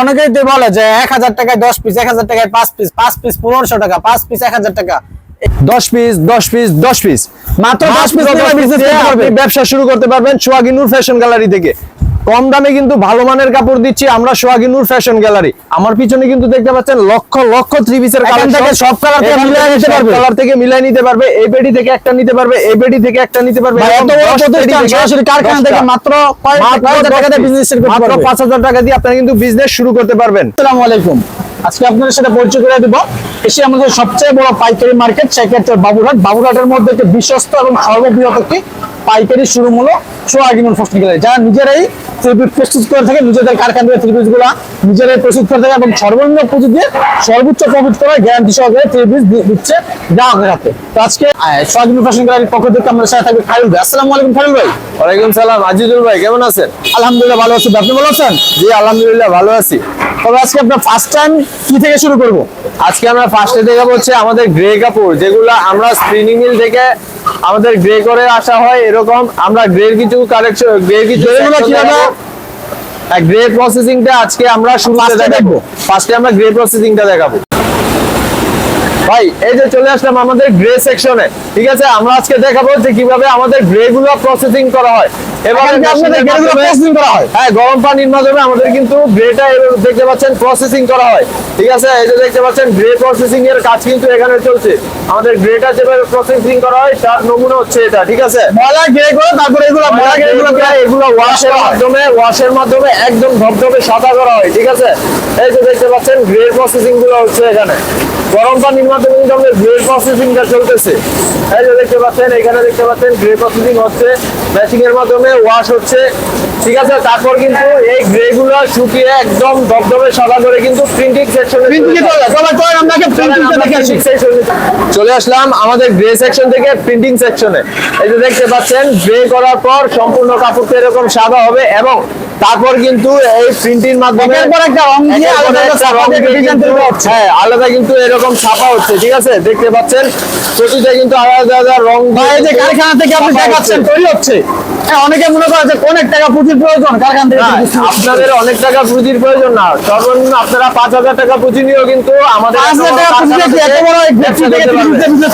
অনেকেই তো বলে যে 1000 টাকায় 10 পিস, 1000 টাকায় 5 পিস, 5 পিস 1500 টাকা, 5 পিস 1000 টাকা। 10 পিস 10 পিস 10 পিস মাত্র 10 পিস দিয়ে বিজনেস করতে আপনি পারবেন। ব্যবসা শুরু করতে পারবেন সোহাগী নূর ফ্যাশন গ্যালারি থেকে। কম দামে কিন্তু ভালো মানের কাপড় দিচ্ছি আমরা সোহাগী নূর ফ্যাশন গ্যালারি। আমার পিছনে কিন্তু দেখতে পাচ্ছেন লক্ষ লক্ষ 3 পিসের কালেকশন, সব কালার থেকে মিলাই নিতে পারবে, কালার থেকে মিলাই নিতে পারবে। এই পেডি থেকে একটা নিতে পারবে, এই পেডি থেকে একটা নিতে পারবে। এত বড় প্রতিষ্ঠান সরাসরি কারখানা থেকে মাত্র 5000 টাকা দিয়ে বিজনেস করতে মাত্র পারবে। 5000 টাকা দিয়ে আপনি কিন্তু বিজনেস শুরু করতে পারবেন। আসসালামু আলাইকুম। আজকে আপনাদের সাথে পরিচয় করে দেব এসে আমাদের সবচেয়ে বড় পাইকারি মার্কেট সেক্ষেত্রে বাবুরহাট। বাবুরহাটের মধ্যে একটি বিশ্বস্ত এবং সর্ববৃহৎ একটি পাইকারি শোরুম হলো সোহাগী নূর ফ্যাশন গ্যালারি, যারা নিজেরাই থ্রিপিস প্রস্তুত করে থাকে, নিজেদের কারখানা থেকে থ্রিপিস গুলা নিজেরাই প্রস্তুত করে থাকে এবং সর্বনিম্ন পুঁজি দিয়ে সর্বোচ্চ প্রফিট করে গ্যারান্টি সহকারে থ্রিপিস দিচ্ছে গ্রাহকের হাতে। তো আজকে সোহাগী নূর ফ্যাশন গ্যালারির পক্ষ থেকে আমাদের সাথে থাকবে খালিল ভাই। আসসালামু আলাইকুম খালিল ভাই। ওয়ালাইকুম সালাম আজিজুল ভাই, কেমন আছেন? আলহামদুলিল্লাহ ভালো আছি, আপনি ভালো আছেন? জি আলহামদুলিল্লাহ ভালো আছি। তবে আজকে আপনার ফার্স্ট টাইম কি থেকে শুরু করব? আজকে আমরা ফার্স্টে দেখাবো হচ্ছে আমাদের গ্রে কাপড়, যেগুলো আমরা স্পিনিং মিল থেকে আমাদের গ্রে করে আসা হয়। এরকম আমরা গ্রের কিছু কালেকশন, গ্রে কিছু গ্রে প্রসেসিংটা আজকে আমরা শুরুতে দেখাবো। ফার্স্টে আমরা গ্রে প্রসেসিংটা দেখাবো। ভাই এই যে চলে আসলাম আমাদের গ্রে সেকশনে, ঠিক আছে? আমরা আজকে দেখাবো যে কিভাবে আমাদের গ্রে গুলো প্রসেসিং করা হয়। হ্যাঁ, গরম পানির মাধ্যমে আমাদের কিন্তু গ্রেটা দেখতে পাচ্ছেন প্রসেসিং করা হয়, ঠিক আছে? এই যে দেখতে পাচ্ছেন গ্রে প্রসেসিং এর কাজ কিন্তু এখানে চলছে। আমাদের গ্রেটা যেভাবে প্রসেসিং করা হয় তার নমুনা হচ্ছে এটা, ঠিক আছে? ময়লা গ্রে করে তারপরে এগুলো ওয়াশের মাধ্যমে একদম ধবধবে সাদা করা হয়, ঠিক আছে? এই যে দেখতে পাচ্ছেন গ্রে প্রসেসিং গুলো হচ্ছে এখানে গরম পানির মাধ্যমে কিন্তু আমাদের গ্রে প্রসেসিংটা চলতেছে। এই যে দেখতে পাচ্ছেন এখানে দেখতে পাচ্ছেন গ্রে প্রসেসিং হচ্ছে, মেশিং এর মাধ্যমে ওয়াশ হচ্ছে, ঠিক আছে? তারপর কিন্তু এই গ্রে গুলো শুকিয়ে একদম ধবধবে সাদা করে কিন্তু প্রিন্টিং সেকশনে চলে আসলাম আমাদের গ্রে সেকশন থেকে প্রিন্টিং সেকশনে। এই যে দেখতে পাচ্ছেন গ্রে করার পর সম্পূর্ণ কাপড়টা এরকম সাদা হবে এবং তারপর কিন্তু এই প্রিন্টিং মাধ্যমে আলাদা কিন্তু এরকম ছাপা হচ্ছে, ঠিক আছে? দেখতে পাচ্ছেন প্রতিটা কিন্তু আলাদা আলাদা রং যে কারখানা থেকে আপনি দেখাচ্ছেন তৈরি হচ্ছে। অনেকে মনে করে যে অনেক টাকা পুঁজির প্রয়োজন কারখানা থেকে। আপনাদের অনেক টাকা পুঁজির প্রয়োজন না, সর্বনিম্ন আপনারা 5000 টাকা পুঁজি নিয়েও কিন্তু আমাদের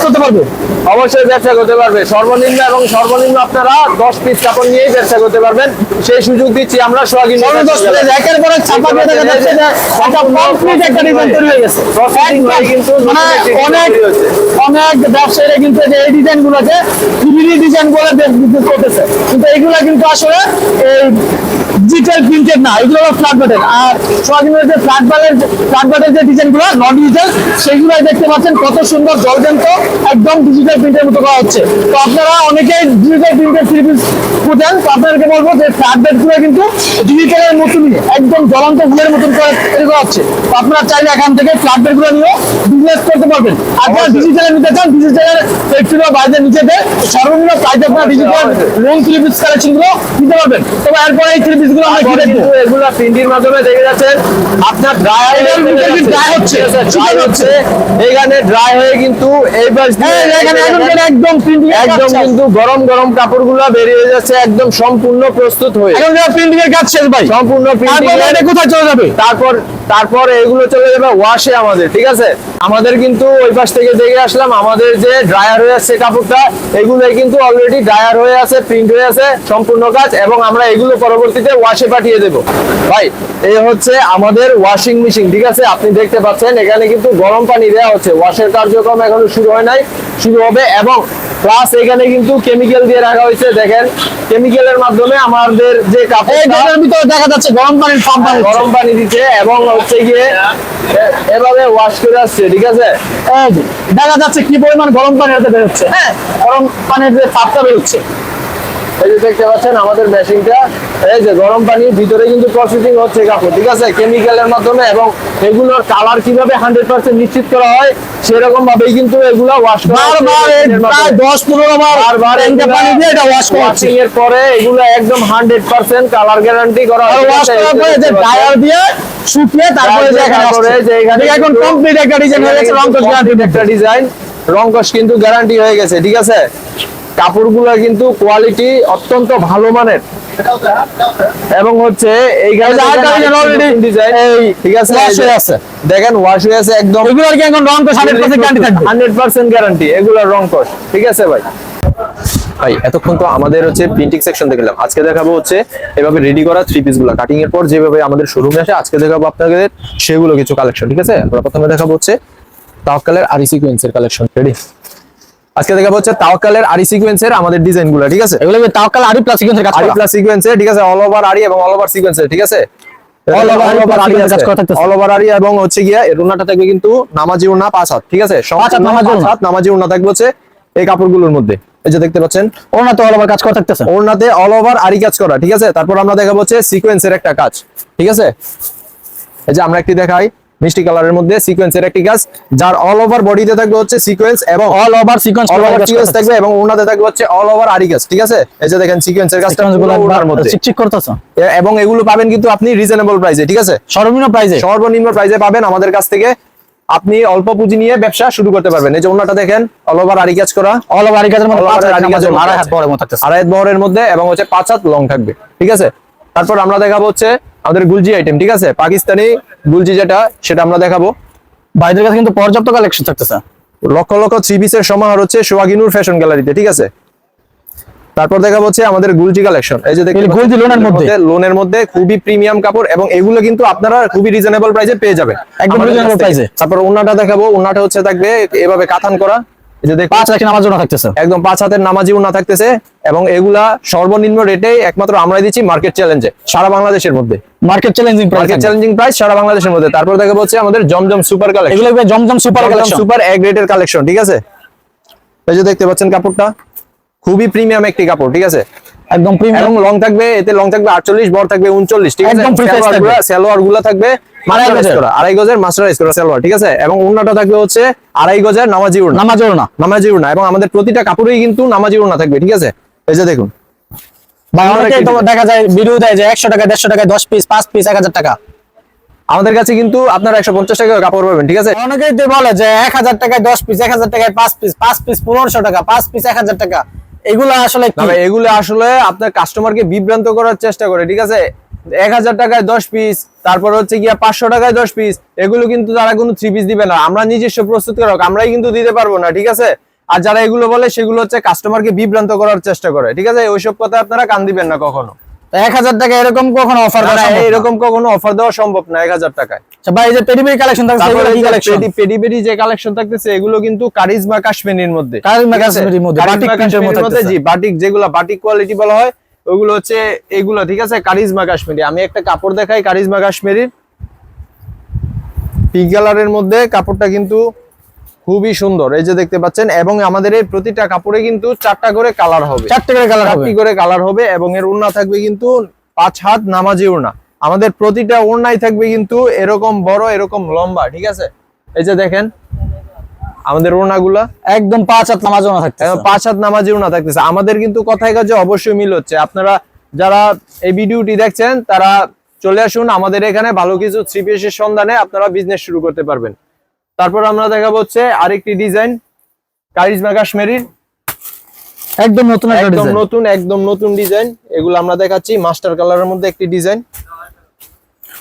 করতে পারবে, অবশ্যই ব্যবসা করতে পারবে। সর্বনিম্ন আপনারা 10 পিস কাপড় নিয়েই ব্যবসা করতে পারবেন, সেই সুযোগ দিচ্ছি আমরা সোহাগী নূর অনেক ব্যবসায়ীরা কিন্তু এই ডিজাইন গুলোকে ডিজাইন বলে বিজনেস করতেছে, কিন্তু এইগুলা কিন্তু আসলে এই ডিজিটাল প্রিন্টেড না, এগুলো ফ্ল্যাট বাটের। আর সোহাগী নূরের যে ফ্ল্যাট বাটের যে ডিজাইন গুলো নন ডিজিটাল, সেগুলাই দেখতে পাচ্ছেন কত সুন্দর জলজন্ত একদম ডিজিটাল প্রিন্টের মতো করা হচ্ছে। তো আপনারা অনেকেই ডিজিটাল প্রিন্টের থ্রি পিস খুঁজেন, তো আপনাদেরকে বলবো যে ফ্ল্যাট বাট গুলো কিন্তু ডিজিটালের মতনই একদম জ্বলন্ত ফুলের মতন করে তৈরি করা হচ্ছে। তো আপনারা চাইলে এখান থেকে ফ্ল্যাট বাট গুলো নিয়েও বিজনেস করতে পারবেন। আর যারা ডিজিটালে নিতে চান, ডিজিটালের ফ্যাক্টরি বাইরে নিচেতে সর্বনিম্ন প্রাইসে আপনারা digital long three piece collection গুলো নিতে পারবেন। তবে এরপর এই থ্রি পিস গুলো আমরা কি দেখবো, এগুলো প্রিন্টিং মাধ্যমে দেখে যাচ্ছেন আপনার ড্রাই হচ্ছে, এখানে ড্রাই হয়ে কিন্তু এই পাশ একদম প্রিন্টিং একদম কিন্তু গরম গরম কাপড়গুলো বেরিয়ে যাচ্ছে একদম সম্পূর্ণ প্রস্তুত হয়ে। এখন প্রিন্টিং এর কাজ শেষ ভাই, সম্পূর্ণ প্রিন্টিং এটা কোথায় চলে যাবে? তারপর এগুলো চলে যাবে ওয়াশে আমাদের, ঠিক আছে? আমাদের কিন্তু ওই পাশ থেকে দেখে আসলাম আমাদের যে ড্রায়ার হয়ে আছে কাপড়টা, এগুলোই কিন্তু অলরেডি ড্রায়ার হয়ে আছে, প্রিন্ট হয়ে আছে সম্পূর্ণ কাজ, এবং আমরা এগুলো পরবর্তীতে ওয়াশে পাঠিয়ে দেব। ভাই এই হচ্ছে আমাদের ওয়াশিং মেশিন, ঠিক আছে? আপনি দেখতে পাচ্ছেন এখানে কিন্তু গরম পানি দেওয়া হচ্ছে, ওয়াশের কার্যক্রম এখনো শুরু হয় নাই, শুরু হবে। এবং প্লাস এখানে কিন্তু কেমিক্যাল দিয়ে রাখা হয়েছে, দেখেন কেমিক্যালের মাধ্যমে আমাদের যে কাপড়ের ভিতরে দেখা যাচ্ছে গরম পানি দিচ্ছে এবং হচ্ছে গিয়ে এভাবে ওয়াশ করে আসছে, ঠিক আছে? দেখা যাচ্ছে কি পরিমাণ গরম পানি বেরোচ্ছে, হ্যাঁ গরম পানির যে তাপটা বেরোচ্ছে। এই যে দেখতে পাচ্ছেন আমাদের মেশিনটা, এই যে গরম পানির ভিতরে কিন্তু প্রসেসিং হচ্ছে কাপড়, ঠিক আছে? কেমিক্যালের মাধ্যমে, এবং এগুলোর কালার কিভাবে 100% নিশ্চিত করা হয় সেরকম ভাবেই কিন্তু এগুলো ওয়াশ করা হয়। প্রায় 10-15 বার পানি দিয়ে এটা ওয়াশ ওয়াশিং এর পরে এগুলো একদম 100% কালার গ্যারান্টি করা হয়। ওয়াশ করার পরে যে ড্রায়ার দিয়ে শুকিয়ে তারপরে যে এখানে এখন কমপ্লিট একটা ডিজাইন হয়ে গেছে, রং কস গ্যারান্টি, একটা ডিজাইন রং কস কিন্তু গ্যারান্টি হয়ে গেছে, ঠিক আছে? কাপড়গুলো কিন্তু কোয়ালিটি অত্যন্ত ভালো মানের এবং হচ্ছে এইখানে ডিজাইন ঠিক আছে দেখেন ওয়াশ হয়ে আছে একদম, এগুলোর কি এখন রং কষ 100% গ্যারান্টি থাকবে? 100% গ্যারান্টি এগুলোর রং কষ, ঠিক আছে ভাই। ভাই এতক্ষণ তো আমাদের হচ্ছে প্রিন্টিং সেকশন দেখলাম, আজকে দেখাবো হচ্ছে এভাবে রেডি করা থ্রি পিস গুলো কাটিং এর পর যেভাবে আমাদের শোরুমে আসে, আজকে দেখাবো আপনাদের সেগুলো কিছু কালেকশন, ঠিক আছে। আমরা প্রথমে দেখাবো হচ্ছে তাওয়াক্কালের আরি সিকোয়েন্সের কালেকশন, রেডি। আজকে দেখাবো হচ্ছে তাওয়াক্কালের আরি সিকোয়েন্সের আমাদের ডিজাইন গুলো, ঠিক আছে। এগুলো কি তাওয়াক্কাল আরি প্লাস সিকোয়েন্সের কাজ করা? আরি প্লাস সিকোয়েন্সের, ঠিক আছে, অল ওভার আরি এবং অল ওভার সিকোয়েন্সের, ঠিক আছে। অল ওভার আরি কাজ করা থাকতেছে, অল ওভার আরি এবং হচ্ছে গিয়া এর ওন্নাটা থাকবে কিন্তু নামাজি ওন্না 5 হাত, ঠিক আছে। 5 হাত নামাজি ওন্না থাকবে হচ্ছে এই কাপড়গুলোর মধ্যে, এই যে দেখতে পাচ্ছেন ওন্নাতে অল ওভার কাজ করা থাকতেছে, ওন্নাতে অল ওভার আরি কাজ করা, ঠিক আছে। তারপর আমরা দেখাবো হচ্ছে সিকোয়েন্সের একটা কাজ, ঠিক আছে। এই যে আমরা একটি দেখাই মিষ্টি কালারের মধ্যে সিকোয়েন্সের একটি কাজ, যার অল ওভার বডিতে থাকবে হচ্ছে সিকোয়েন্স এবং অল ওভার সিকোয়েন্স থাকবে এবং ওন্নাতে থাকবে হচ্ছে অল ওভার আরি কাজ, ঠিক আছে। এই যে দেখেন সিকোয়েন্সের কাজটা ওন্নার মধ্যে চিকচিক করতেছে এবং এগুলো পাবেন কিন্তু আপনি রিজনেবল প্রাইসে, ঠিক আছে। সর্বনিম্ন প্রাইসে পাবেন আমাদের কাছ থেকে, আপনি অল্প পুঁজি নিয়ে ব্যবসা শুরু করতে পারবেন। এই যে ওন্নাটা দেখেন অল ওভার আরি কাজ করা, অল ওভার আরি কাজের মধ্যে আড়াই হাত বহরের মধ্যে এবং হচ্ছে 5 হাত লং থাকবে, ঠিক আছে। তারপর আমরা দেখাবো হচ্ছে আমাদের গুলজি আইটেম, ঠিক আছে, পাকিস্তানি গুলজি যেটা সেটা আমরা দেখাবো। ভাইদের কাছে কিন্তু পর্যাপ্ত কালেকশন থাকতেছে, লক্ষ লক্ষ থ্রি পিসের সমাহার হচ্ছে সোহাগিনুর ফ্যাশন গ্যালারিতে, ঠিক আছে। তারপর দেখাবো হচ্ছে আমাদের গুলজি কালেকশন, এই যে দেখেন গুলজি লোনের মধ্যে খুবই প্রিমিয়াম কাপড় এবং এগুলো কিন্তু আপনারা খুবই রিজনেবল প্রাইসে পেয়ে যাবেন, একদম রিজনেবল প্রাইসে। তারপর ওন্নাটা দেখাবো, ওন্নাটা হচ্ছে থাকবে এভাবে কাতান করা, এই যে দেখুন 5 হাতের নামাজি ওন্না থাকতেছে, একদম 5 হাতের নামাজি ওন্না থাকতেছে এবং এগুলা সর্বনিম্ন রেটে একমাত্র আমরাই দিচ্ছি মার্কেট চ্যালেঞ্জে সারা বাংলাদেশের মধ্যে, মার্কেট চ্যালেঞ্জিং প্রাইস সারা বাংলাদেশের মধ্যে। তারপর দেখাবো হচ্ছে আমাদের জমজম সুপার কালেকশন, এগুলো জমজম সুপার কালেকশন, সুপার এ গ্রেডের কালেকশন, ঠিক আছে। এই যে দেখতে পাচ্ছেন কাপড়টা খুবই প্রিমিয়াম একটি কাপড়, ঠিক আছে, একদম প্রিমিয়াম এবং লং থাকবে, এতে লং থাকবে 48, বড় থাকবে 39, ঠিক আছে। একদম ফ্রি সাইজ থাকবে, সালোয়ার গুলো থাকবে আড়াই গজের মাস্টারাইজ করা সালোয়ার, ঠিক আছে। এবং ওন্নাটা থাকবে হচ্ছে আড়াই গজের নামাজি ওড়না এবং আমাদের প্রতিটা কাপড়েই কিন্তু নামাজি ওড়না থাকবে, ঠিক আছে। এই যে দেখুন ভাই অনেকেই তো দেখা যায় ভিডিও দেয় যে 100 টাকা 150 টাকায় 10 পিস 5 পিস 1000 টাকা, আমাদের কাছে কিন্তু আপনারা 150 টাকা কাপড় পাবেন, ঠিক আছে। অনেকেই তো বলে যে 1000 টাকায় 10 পিস 1000 টাকায় 5 পিস 5 পিস 1500 টাকা 5 পিস 1000 টাকা, এগুলো আসলে কি? এগুলো আসলে আপনার কাস্টমারকে বিভ্রান্ত করার চেষ্টা করে, ঠিক আছে। 1000 টাকায় 10 পিস, তারপর হচ্ছে গিয়া 500 টাকায় 10 পিস, এগুলো কিন্তু তারা কোনো 3 পিস দিবে না, আমরা নিজস্ব প্রস্তুতকারক, আমরাই কিন্তু দিতে পারবো না, ঠিক আছে। আর যারা এগুলো বলে সেগুলো হচ্ছে কাস্টমারকে বিভ্রান্ত করার চেষ্টা করে, ঠিক আছে। ওইসব কথা আপনারা কান দিবেন না কখনো। 1000 টাকা এরকম কখনো অফার দেওয়া সম্ভব না, এরকম কখনো অফার দেওয়া সম্ভব না 1000 টাকায়। আচ্ছা ভাই, এই যে পেডিবেরি কালেকশন থাকছে, এগুলো কি কালেকশন? পেডিবেরি যে কালেকশন থাকতেছে এগুলো কিন্তু কারিজমা কাশ্মীরের মধ্যে, বাটিক প্রিন্টের মধ্যে, জি বাটিক, যেগুলো বাটিক কোয়ালিটি বলা হয় ওগুলো হচ্ছে এগুলো, ঠিক আছে, কারিজমা কাশ্মীরি। আমি একটা কাপড় দেখাই কারিজমা কাশ্মীরির, পিঙ্ক কালারের মধ্যে কাপড়টা কিন্তু খুবই সুন্দর, এই যে দেখতে পাচ্ছেন। এবং আমাদের এই প্রতিটা কাপড়ে কিন্তু 4টা করে কালার হবে, 4টি করে কালার হবে এবং এর ওড়না থাকবে কিন্তু 5 হাত নামাজি ওড়না। আমাদের প্রতিটা ওড়নাই থাকবে কিন্তু এরকম বড় এরকম লম্বা, ঠিক আছে। এই যে দেখেন আমাদের ওড়নাগুলা একদম 5 হাত নামাজি ওড়না থাকতেছে, 5 হাত নামাজি ওড়না থাকতেছে। আমাদের কিন্তু কথায় কাজে অবশ্যই মিল হচ্ছে। আপনারা যারা এই ভিডিওটি দেখছেন তারা চলে আসুন আমাদের এখানে, ভালো কিছু থ্রি পিসের সন্ধানে আপনারা বিজনেস শুরু করতে পারবেন। তারপর আমরা দেখাবো হচ্ছে আরেকটি ডিজাইন কারিজমা কাশ্মীরির, একদম নতুন ডিজাইন। এগুলো আমরা দেখাচ্ছি মাস্টার কালারের মধ্যে একটি ডিজাইন,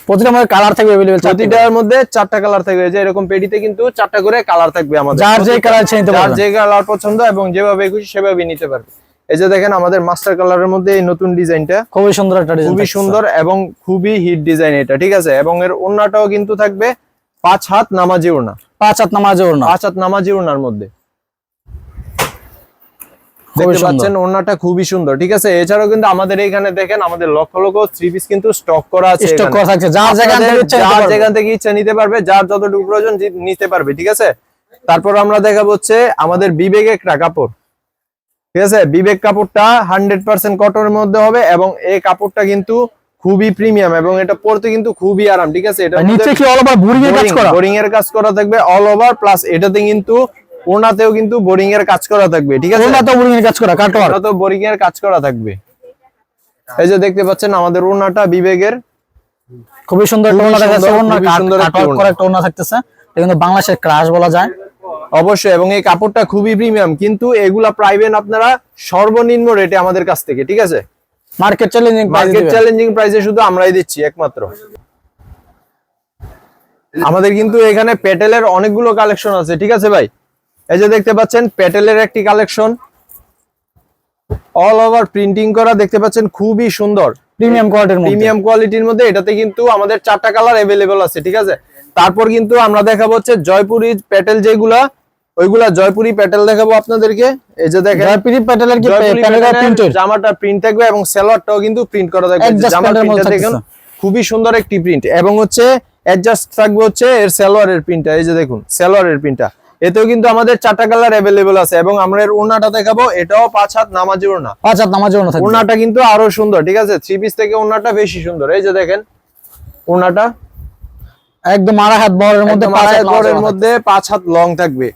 প্রতিটার মধ্যে কালার থাকবে अवेलेबल, প্রতিটার মধ্যে 4টা কালার থাকবে। যে এরকম পেডিতে কিন্তু 4টা করে কালার থাকবে আমাদের, যার যে কালার চাই নিতে পারবেন, যার যে কালার পছন্দ এবং যেভাবে খুশি সেভাবে নিতে পারবে। এই যে দেখেন আমাদের মাস্টার কালারের মধ্যে এই নতুন ডিজাইনটা খুবই সুন্দর একটা ডিজাইন, খুবই সুন্দর এবং খুবই হিট ডিজাইন এটা, ঠিক আছে। এবং এর ওড়নাটাও কিন্তু থাকবে 5 হাত নামাজি ওড়না, 5 হাত নামাজি ওড়না, 5 হাত নামাজি ওড়নার মধ্যে দেখতে পাচ্ছেন। ওড়নাটা খুবই সুন্দর, ঠিক আছে। এছাড়াও কিন্তু আমাদের এইখানে দেখেন আমাদের লক্ষ লক্ষ থ্রি পিস কিন্তু স্টক করা আছে, স্টক করা থাকছে, যার যেখান থেকে ইচ্ছা নিতে পারবে, যার যতটুকু প্রয়োজন নিতে পারবে, ঠিক আছে। তারপর আমরা দেখাবো হচ্ছে আমাদের বিবেক একটা কাপড়, ঠিক আছে। বিবেক কাপড়টা 100% কটনের মধ্যে হবে এবং এই কাপড়টা কিন্তু খুবই প্রিমিয়াম এবং এটা পরতে কিন্তু খুবই আরাম, ঠিক আছে। এটা নিচে কি অল ওভার বোরিং এর কাজ করা, বোরিং এর কাজ করা থাকবে অল ওভার, প্লাস এটাতে কিন্তু ওড়নাতেও কিন্তু বোরিং এর কাজ করা থাকবে, ঠিক আছে। ওড়নাতেও বোরিং এর কাজ করা, কাটওয়ার্ক, ওড়নাতেও বোরিং এর কাজ করা থাকবে। এই যে দেখতে পাচ্ছেন আমাদের ওড়নাটা বিবেকের খুবই সুন্দর একটা ওড়না দেখাচ্ছে, ওড়না কাটওয়ার্ক করা একটা ওড়না থাকতেছে, এটা কিন্তু বাংলাদেশের ক্রাশ বলা যায়। অবশ্যই, এবং এই কাপড়টা খুবই প্রিমিয়াম, কিন্তু এগুলা পাইবেন আপনারা সর্বনিম্ন রেটে আমাদের কাছ থেকে, ঠিক আছে? মার্কেট চ্যালেঞ্জিং প্রাইসে শুধু আমরাই দিচ্ছি একমাত্র। আমাদের কিন্তু এখানে প্যাটেলের অনেকগুলো কালেকশন আছে, ঠিক আছে ভাই? এই যে দেখতে পাচ্ছেন প্যাটেলের একটি কালেকশন, অল ওভার প্রিন্টিং করা, দেখতে পাচ্ছেন খুবই সুন্দর প্রিমিয়াম কোয়ালিটির মধ্যে। এটাতে কিন্তু আমাদের 4টা কালার अवेलेबल আছে, ঠিক আছে? তারপর কিন্তু আমরা দেখাবো হচ্ছে জয়পুরি প্যাটেল, যেগুলা ওইগুলা জয়পুরি প্যাটেল দেখাবো আপনাদেরকে। এই যে দেখেন জয়পুরি প্যাটেলের কি প্যাটেলের জামাটা প্রিন্ট থাকবে এবং সালোয়ারটাও কিন্তু প্রিন্ট করা থাকবে। জামার প্রিন্টটা দেখুন খুবই সুন্দর একটি প্রিন্ট, এবং হচ্ছে অ্যাডজাস্ট থাকবে হচ্ছে এর সালোয়ারের প্রিন্টটা। এই যে দেখুন সালোয়ারের প্রিন্টটা, এতেও কিন্তু আমাদের 4টা কালার अवेलेबल আছে। এবং আমরা এর ওড়নাটা দেখাবো, এটাও 5 হাত নামাজি ওড়না, 5 হাত নামাজি ওড়না থাকবে। ওড়নাটা কিন্তু আরো সুন্দর, ঠিক আছে? 3 পিস থেকে ওড়নাটা বেশি সুন্দর। এই যে দেখেন ওড়নাটা একদম আড়াই হাত বহরের মধ্যে, 5 হাত লং থাকবে,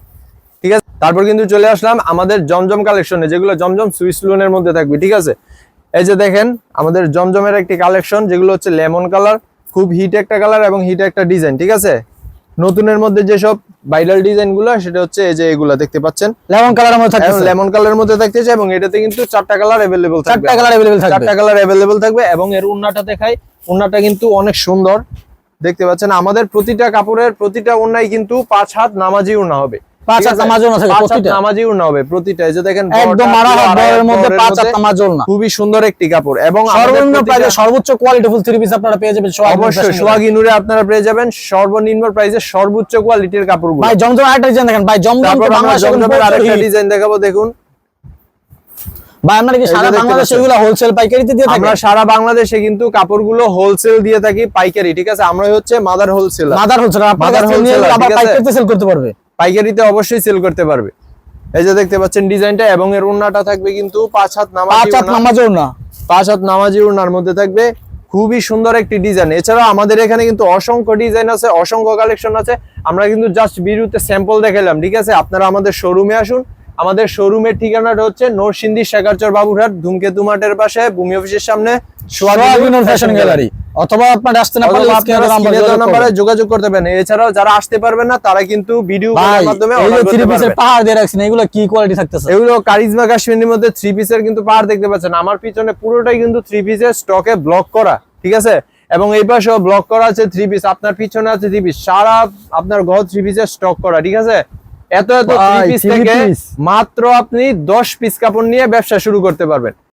ঠিক আছে? তারপর কিন্তু চলে আসলাম আমাদের জমজম কালেকশনে, যেগুলো জমজম সুইস লোনের মধ্যে থাকবে, ঠিক আছে? এই যে দেখেন আমাদের জমজমের একটি কালেকশন, যেগুলো হচ্ছে লেমন কালার, খুব হিট একটা কালার এবং হিট একটা ডিজাইন, ঠিক আছে? নতুনের মধ্যে যেসব ভাইরাল ডিজাইন গুলো, সেটা হচ্ছে এই যে এগুলা দেখতে পাচ্ছেন লেমন কালারের মধ্যে থাকবে, লেমন কালারের মধ্যে থাকতেছে। এবং এটাতে কিন্তু 4টা কালার अवेलेबल থাকবে, 4টা কালার अवेलेबल থাকবে, 4টা কালার अवेलेबल থাকবে। এবং এর ওড়নাটা দেখাই, ওড়নাটা কিন্তু অনেক সুন্দর, দেখতে পাচ্ছেন। আমাদের প্রতিটা কাপড়ের প্রতিটা ওড়নাই কিন্তু 5 হাত নামাজি ওড়না হবে, 5 হাত নামাজি ওড়না থাকবে, 5 হাত নামাজি ওড়না হবে প্রতিটা। এই যে দেখেন একদম আড়াই হাত বহরের মধ্যে 5 হাত নামাজি ওড়না, খুবই সুন্দর একটি কাপড়। এবং সর্বনিম্ন প্রাইসে সর্বোচ্চ কোয়ালিটি ফুল 3 পিস আপনারা পেয়ে যাবেন। অবশ্যই সোহাগী নূরে আপনারা পেয়ে যাবেন সর্বনিম্ন প্রাইসে সর্বোচ্চ কোয়ালিটির কাপড়গুলো। ভাই জমজম আরেকটা ডিজাইন দেখেন ভাই, জমজমের আরেকটা ডিজাইন দেখাবো, দেখুন ভাই। আমরা কি সারা বাংলাদেশে এগুলো হোলসেল পাইকারিতে দিয়ে থাকি? আমরা সারা বাংলাদেশে কিন্তু কাপড়গুলো হোলসেল দিয়ে থাকি, পাইকারি, ঠিক আছে? আমরা হচ্ছে মাদার হোলসেল, আপনারা নিয়ে আবার পাইকারিতে সেল করতে পারবে, পাইকারিতে অবশ্যই সেল করতে পারবে। এই যে দেখতে পাচ্ছেন ডিজাইনটা, এবং এর ওড়নাটা থাকবে কিন্তু 5 হাত নামাজি ওড়না, 5 হাত নামাজি ওড়নার মধ্যে থাকবে, খুবই সুন্দর একটি ডিজাইন। এছাড়াও আমাদের এখানে কিন্তু অসংখ্য ডিজাইন আছে, অসংখ্য কালেকশন আছে। আমরা কিন্তু জাস্ট ভিডিওতে স্যাম্পল দেখালাম, ঠিক আছে? আপনারা আমাদের শোরুমে আসুন। আমাদের শোরুমের ঠিকানাটা হচ্ছে নরসিংদী শেখারচর বাবুরহাট, ধূমকেতু মাঠের পাশে, ভূমি অফিসের সামনে, সোহাগী নূর ফ্যাশন গ্যালারি। অথবা আপনারা আসতে না পারলে স্ক্রিনে নম্বরে যোগাযোগ করতে পারেন। এছাড়াও যারা আসতে পারবেন না, তারা কিন্তু ভিডিও কলের মাধ্যমে অর্ডার করতে পারবেন। পাহাড় দিয়ে রাখছেন, এগুলো কি কোয়ালিটি থাকতেছে? এগুলো কারিজমা কাশ্মীরের মধ্যে 3 পিসের কিন্তু পাহাড় দেখতে পাচ্ছেন। আমার পিছনে পুরোটাই কিন্তু 3 পিসের স্টকে ব্লক করা, ঠিক আছে? এবং এই পাশেও ব্লক করা আছে 3 পিস, আপনার পিছনে আছে 3 পিস, সারা আপনার ঘর 3 পিসের স্টক করা, ঠিক আছে? এত 3 পিস থেকে মাত্র আপনি 10 পিস কাপড় নিয়ে ব্যবসা শুরু করতে পারবেন।